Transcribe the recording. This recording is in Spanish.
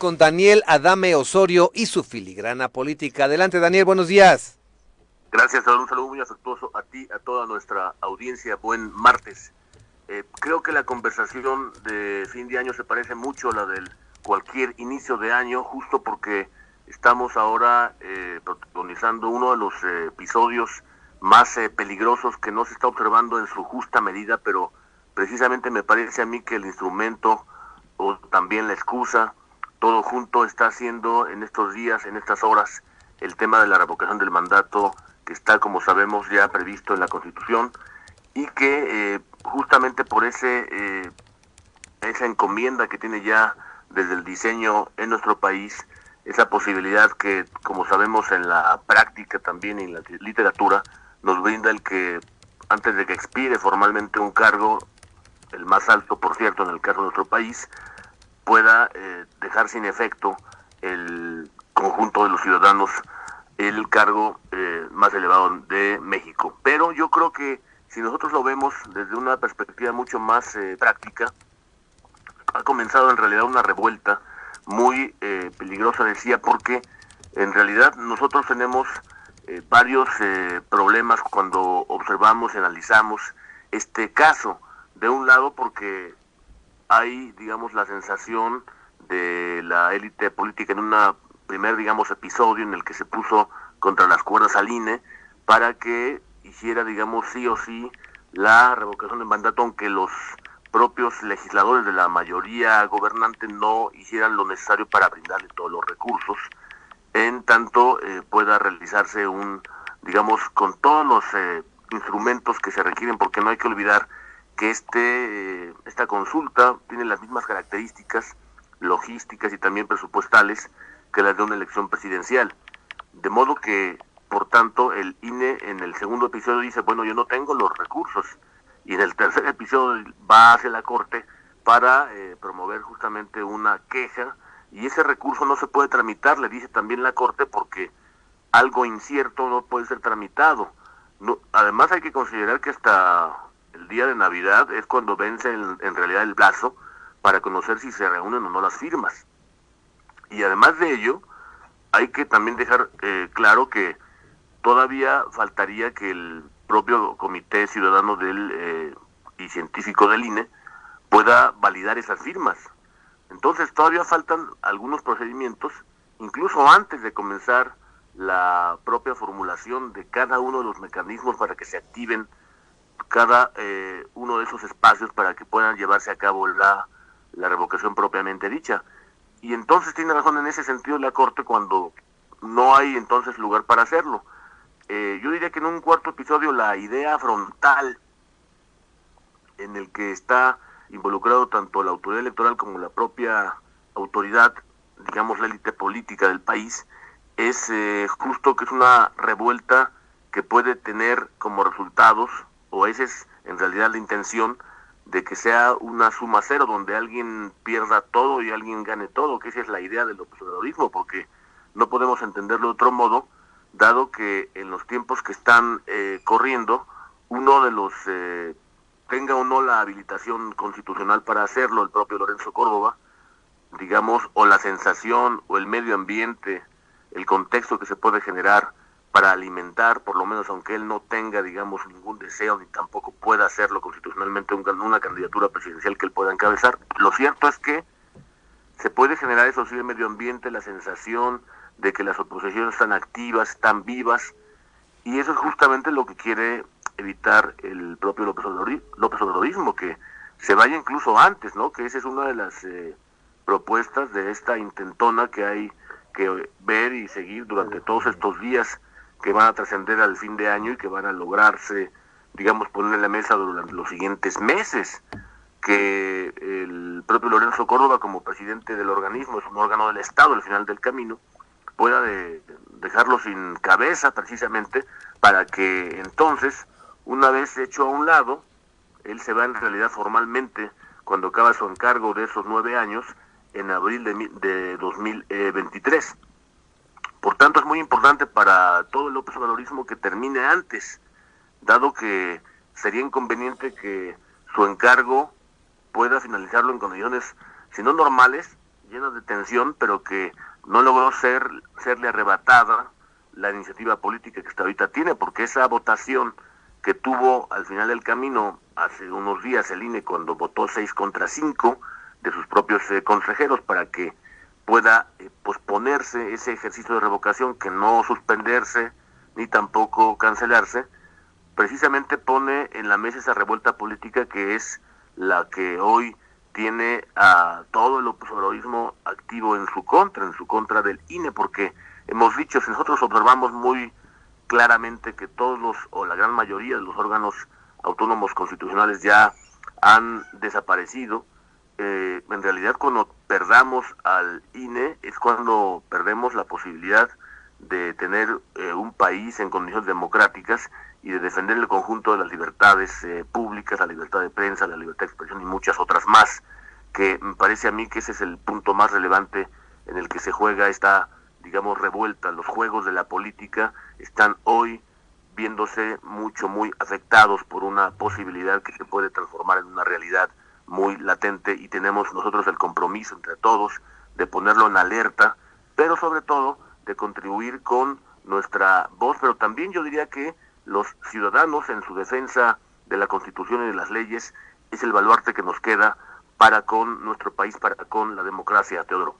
con Daniel Adame Osorio y su filigrana política. Adelante, Daniel, buenos días. Gracias, un saludo muy afectuoso a ti, a toda nuestra audiencia. Buen martes. Creo que la conversación de fin de año se parece mucho a la del cualquier inicio de año, justo porque estamos ahora protagonizando uno de los episodios más peligrosos que no se está observando en su justa medida, pero precisamente me parece a mí que el instrumento o también la excusa, todo junto está haciendo en estos días, en estas horas, el tema de la revocación del mandato que está, como sabemos, ya previsto en la Constitución y que justamente por esa encomienda que tiene ya desde el diseño en nuestro país, esa posibilidad que, como sabemos en la práctica también y en la literatura, nos brinda el que antes de que expire formalmente un cargo, el más alto, por cierto, en el caso de nuestro país, pueda dejar sin efecto el conjunto de los ciudadanos el cargo más elevado de México. Pero yo creo que si nosotros lo vemos desde una perspectiva mucho más práctica, ha comenzado en realidad una revuelta muy peligrosa, decía, porque en realidad nosotros tenemos varios problemas cuando observamos y analizamos este caso. De un lado, porque hay, digamos, la sensación de la élite política en una primer, digamos, episodio en el que se puso contra las cuerdas al INE para que hiciera, digamos, sí o sí la revocación del mandato, aunque los propios legisladores de la mayoría gobernante no hicieran lo necesario para brindarle todos los recursos, en tanto pueda realizarse digamos, con todos los instrumentos que se requieren, porque no hay que olvidar que esta consulta tiene las mismas características logísticas y también presupuestales que las de una elección presidencial. De modo que, por tanto, el INE en el segundo episodio dice, bueno, yo no tengo los recursos. Y en el tercer episodio va hacia la Corte para promover justamente una queja, y ese recurso no se puede tramitar, le dice también la Corte, porque algo incierto no puede ser tramitado. No, además hay que considerar que hasta el día de Navidad es cuando vence en realidad el plazo para conocer si se reúnen o no las firmas. Y además de ello, hay que también dejar claro que todavía faltaría que el propio Comité Ciudadano y Científico del INE pueda validar esas firmas. Entonces todavía faltan algunos procedimientos, incluso antes de comenzar la propia formulación de cada uno de los mecanismos para que se activen cada uno de esos espacios para que puedan llevarse a cabo la revocación propiamente dicha. Y entonces tiene razón en ese sentido la Corte cuando no hay entonces lugar para hacerlo. Yo diría que en un cuarto episodio la idea frontal en el que está involucrado tanto la autoridad electoral como la propia autoridad, digamos la élite política del país, es justo que es una revuelta que puede tener como resultados, o esa es en realidad la intención, de que sea una suma cero, donde alguien pierda todo y alguien gane todo, que esa es la idea del observadorismo, porque no podemos entenderlo de otro modo, dado que en los tiempos que están corriendo, uno de los tenga o no la habilitación constitucional para hacerlo, el propio Lorenzo Córdoba, digamos, o la sensación o el medio ambiente, el contexto que se puede generar para alimentar, por lo menos aunque él no tenga, digamos, ningún deseo ni tampoco pueda hacerlo constitucionalmente una candidatura presidencial que él pueda encabezar. Lo cierto es que se puede generar, eso sí, el medio ambiente, la sensación de que las oposiciones están activas, están vivas, y eso es justamente lo que quiere evitar el propio López Obradorismo, que se vaya incluso antes, ¿no? Que esa es una de las propuestas de esta intentona que hay que ver y seguir durante todos estos días que van a trascender al fin de año y que van a lograrse, digamos, poner en la mesa durante los siguientes meses, que el propio Lorenzo Córdoba, como presidente del organismo, es un órgano del Estado al final del camino, pueda dejarlo sin cabeza precisamente para que entonces, una vez hecho a un lado, él se va en realidad formalmente cuando acaba su encargo de esos 9 años en abril de 2023. Por tanto, es muy importante para todo el López Obradorismo que termine antes, dado que sería inconveniente que su encargo pueda finalizarlo en condiciones, si no normales, llena de tensión, pero que no logró serle arrebatada la iniciativa política que hasta ahorita tiene, porque esa votación que tuvo al final del camino hace unos días el INE, cuando votó 6-5 de sus propios consejeros para que pueda posponerse ese ejercicio de revocación, que no suspenderse ni tampoco cancelarse, precisamente pone en la mesa esa revuelta política que es la que hoy tiene a todo el observadorismo activo en su contra del INE, porque hemos dicho, si nosotros observamos muy claramente que todos o la gran mayoría de los órganos autónomos constitucionales ya han desaparecido, en realidad cuando perdamos al INE es cuando perdemos la posibilidad de tener un país en condiciones democráticas y de defender el conjunto de las libertades públicas, la libertad de prensa, la libertad de expresión y muchas otras más, que me parece a mí que ese es el punto más relevante en el que se juega esta, digamos, revuelta. Los juegos de la política están hoy viéndose muy afectados por una posibilidad que se puede transformar en una realidad muy latente, y tenemos nosotros el compromiso entre todos de ponerlo en alerta, pero sobre todo de contribuir con nuestra voz, pero también yo diría que los ciudadanos en su defensa de la Constitución y de las leyes es el baluarte que nos queda para con nuestro país, para con la democracia, Teodoro.